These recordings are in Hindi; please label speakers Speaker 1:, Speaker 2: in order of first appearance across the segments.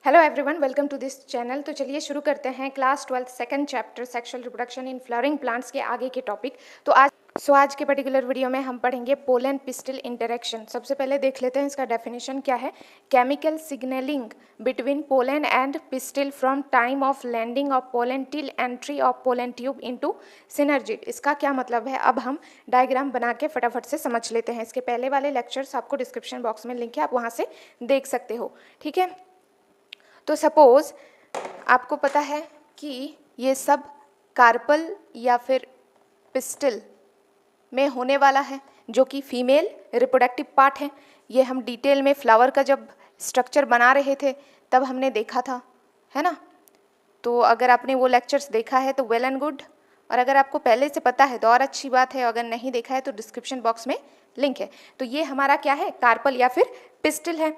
Speaker 1: Hello everyone, welcome to this channel. तो चलिए शुरू करते हैं class 12 second chapter sexual reproduction in flowering plants के आगे के टॉपिक। तो आज के पर्टिकुलर वीडियो में हम पढ़ेंगे पोलन पिस्टिल इंटरेक्शन। सबसे पहले देख लेते हैं इसका डेफिनेशन क्या है। Chemical signalling between pollen and pistil from time of landing of pollen till entry of pollen tube into synergid. इसका क्या मतलब है, अब हम डायग्राम बना के फटाफट से समझ लेते हैं। इसके पहले वाले लेक्चर्स आपको डिस्क्रिप्शन बॉक्स में लिंक है, आप वहाँ से देख सकते हो। ठीक है, तो सपोज आपको पता है कि ये सब कार्पल या फिर पिस्टिल में होने वाला है, जो कि फीमेल रिप्रोडक्टिव पार्ट है। ये हम डिटेल में फ्लावर का जब स्ट्रक्चर बना रहे थे तब हमने देखा था, है ना। तो अगर आपने वो लेक्चर्स देखा है तो वेल एंड गुड, और अगर आपको पहले से पता है तो और अच्छी बात है। अगर नहीं देखा है तो डिस्क्रिप्शन बॉक्स में लिंक है। तो ये हमारा क्या है, कार्पल या फिर पिस्टिल है।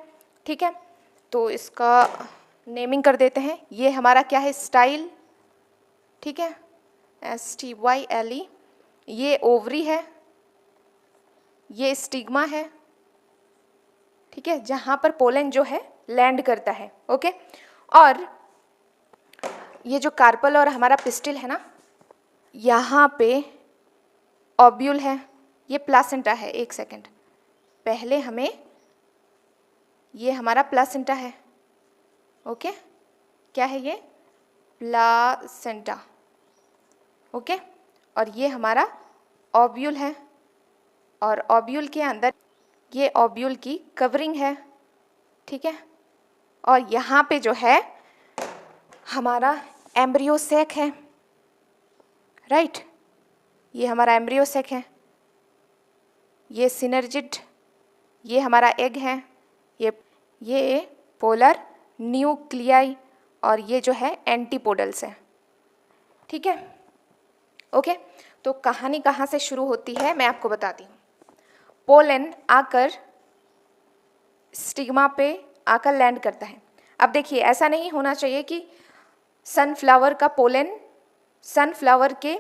Speaker 1: ठीक है, तो इसका नेमिंग कर देते हैं। ये हमारा क्या है, स्टाइल। ठीक है, STYLE। ये ओवरी है, ये स्टिग्मा है। ठीक है, जहाँ पर पोलन जो है लैंड करता है। ओके, और ये जो कार्पल और हमारा पिस्टिल है ना, यहाँ पे ओव्यूल है, ये प्लासेंटा है। एक सेकेंड, पहले हमें, ये हमारा प्लासेंटा है। ओके, क्या है ये, प्लासेंटा। ओके, और ये हमारा ओव्यूल है, और ओव्यूल के अंदर ये ओव्यूल की कवरिंग है। ठीक है, और यहाँ पे जो है हमारा एम्ब्रियो सैक है। राइट, ये हमारा एम्ब्रियो सैक है। ये सिनर्जिड, ये हमारा एग है। ये पोलर न्यूक्लियाई, और ये जो है एंटीपोडल्स है। ठीक है, ओके। तो कहानी कहाँ से शुरू होती है मैं आपको बताती हूँ। पोलन आकर स्टिग्मा पे आकर लैंड करता है। अब देखिए, ऐसा नहीं होना चाहिए कि सनफ्लावर का पोलन सनफ्लावर के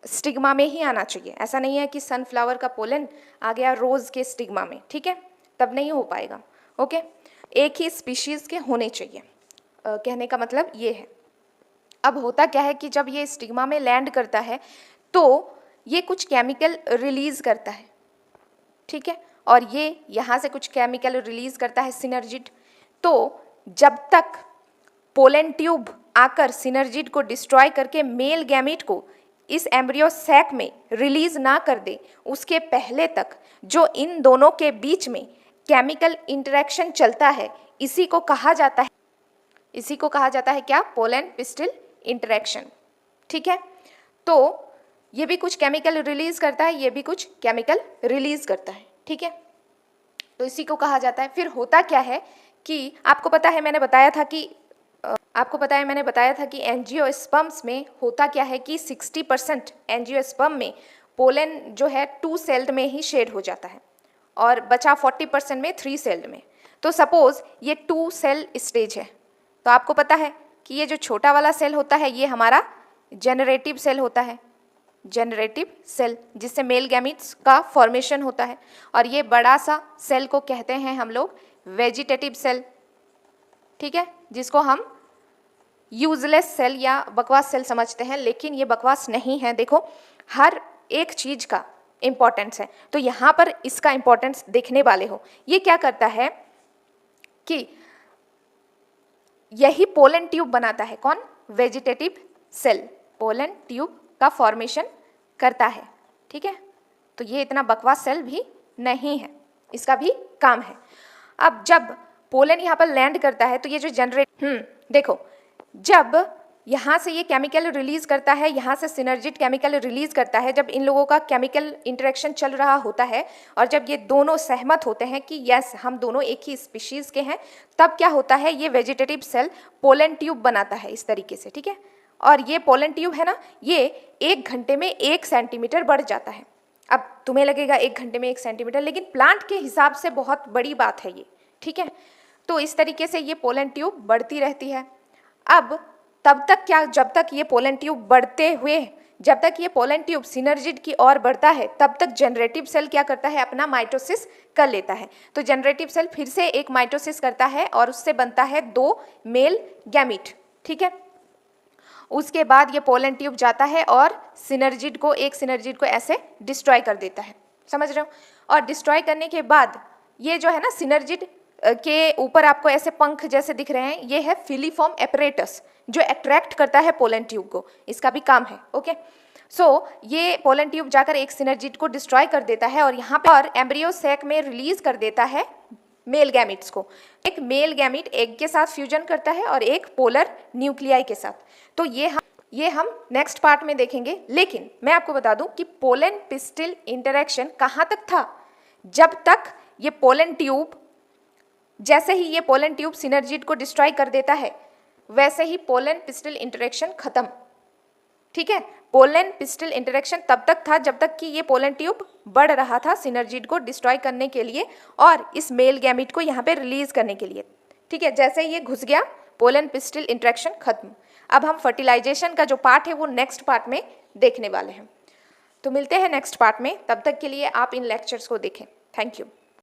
Speaker 1: स्टिग्मा में ही आना चाहिए। ऐसा नहीं है कि सनफ्लावर का पोलन आ गया रोज़ के स्टिग्मा में। ठीक है, तब नहीं हो पाएगा। ओके, एक ही स्पीशीज़ के होने चाहिए। कहने का मतलब ये है। अब होता क्या है कि जब ये स्टिग्मा में लैंड करता है तो ये कुछ केमिकल रिलीज़ करता है। ठीक है, और ये यहाँ से कुछ केमिकल रिलीज़ करता है, सिनर्जिड। तो जब तक पोलन ट्यूब आकर सिनर्जिड को डिस्ट्रॉय करके मेल गैमीट को इस एम्ब्रियो सैक में रिलीज़ ना कर दे, उसके पहले तक जो इन दोनों के बीच में केमिकल इंटरेक्शन चलता है, इसी को कहा जाता है क्या, पोलन पिस्टिल इंटरेक्शन। ठीक है, तो ये भी कुछ केमिकल रिलीज करता है, ये भी कुछ केमिकल रिलीज करता है। ठीक है, तो इसी को कहा जाता है। फिर होता क्या है कि आपको पता है मैंने बताया था कि एंजियोस्पर्म्स में होता क्या है कि 60% एंजियोस्पर्म में पोलन जो है 2 सेल्ड में ही शेड हो जाता है, और बचा 40% में 3 सेल्ड में। तो सपोज ये 2 सेल स्टेज है, तो आपको पता है कि ये जो छोटा वाला सेल होता है ये हमारा जेनरेटिव सेल होता है, जेनरेटिव सेल, जिससे मेल गैमीट्स का फॉर्मेशन होता है। और ये बड़ा सा सेल को कहते हैं हम लोग वेजिटेटिव सेल। ठीक है, जिसको हम यूजलेस सेल या बकवास सेल समझते हैं, लेकिन ये बकवास नहीं है। देखो, हर एक चीज़ का इम्पोर्टेंस है, तो यहाँ पर इसका इम्पोर्टेंस देखने वाले हो। ये क्या करता है कि यही पोलन ट्यूब बनाता है। कौन, वेजिटेटिव सेल पोलन ट्यूब का फॉर्मेशन करता है। ठीक है, तो ये इतना बकवास सेल भी नहीं है, इसका भी काम है। अब जब पोलन यहाँ पर लैंड करता है तो ये जो देखो, जब यहाँ से ये केमिकल रिलीज़ करता है, यहाँ से सिनर्जिड केमिकल रिलीज़ करता है, जब इन लोगों का केमिकल इंटरेक्शन चल रहा होता है और जब ये दोनों सहमत होते हैं कि यस हम दोनों एक ही स्पीशीज़ के हैं, तब क्या होता है, ये वेजिटेटिव सेल पोलन ट्यूब बनाता है इस तरीके से। ठीक है, और ये पोलन ट्यूब है ना, ये 1 घंटे में 1 सेंटीमीटर बढ़ जाता है। अब तुम्हें लगेगा 1 घंटे में 1 सेंटीमीटर, लेकिन प्लांट के हिसाब से बहुत बड़ी बात है ये। ठीक है, तो इस तरीके से ये पोलन ट्यूब बढ़ती रहती है। अब तब तक क्या, जब तक ये पोलन ट्यूब बढ़ते हुए जब तक ये पोलन ट्यूब सिनर्जिड की ओर बढ़ता है तब तक जनरेटिव सेल क्या करता है, अपना माइटोसिस कर लेता है। तो जनरेटिव सेल फिर से एक माइटोसिस करता है और उससे बनता है 2 मेल गैमीट, ठीक है। उसके बाद ये पोलन ट्यूब जाता है और एक सिनर्जिड को ऐसे डिस्ट्रॉय कर देता है, समझ रहे हो। और डिस्ट्रॉय करने के बाद ये जो है ना, सिनर्जिड के ऊपर आपको ऐसे पंख जैसे दिख रहे हैं, ये है फिलीफॉर्म एपरेटस जो अट्रैक्ट करता है पोलन ट्यूब को, इसका भी काम है, ओके। सो ये पोलन ट्यूब जाकर एक सिनर्जिड को डिस्ट्रॉय कर देता है और यहाँ पे और एम्ब्रियो सैक में रिलीज कर देता है मेल गैमिट्स को। एक मेल गैमिट एग के साथ फ्यूजन करता है और एक पोलर न्यूक्लियाई के साथ। तो ये हम नेक्स्ट पार्ट में देखेंगे। लेकिन मैं आपको बता दूं कि पोलन पिस्टिल इंटरेक्शन कहाँ तक था, जब तक ये पोलन ट्यूब, जैसे ही ये पोलन ट्यूब सिनर्जिड को डिस्ट्रॉय कर देता है वैसे ही पोलन पिस्टिल इंटरेक्शन खत्म, ठीक है। पोलन पिस्टिल इंटरेक्शन तब तक था जब तक कि ये पोलन ट्यूब बढ़ रहा था सिनर्जिड को डिस्ट्रॉय करने के लिए और इस मेल गैमिट को यहाँ पे रिलीज करने के लिए, ठीक है। जैसे ही ये घुस गया पोलन पिस्टिल इंटरेक्शन खत्म। अब हम फर्टिलाइजेशन का जो पार्ट है वो नेक्स्ट पार्ट में देखने वाले हैं। तो मिलते हैं नेक्स्ट पार्ट में, तब तक के लिए आप इन लेक्चर्स को देखें। Thank you.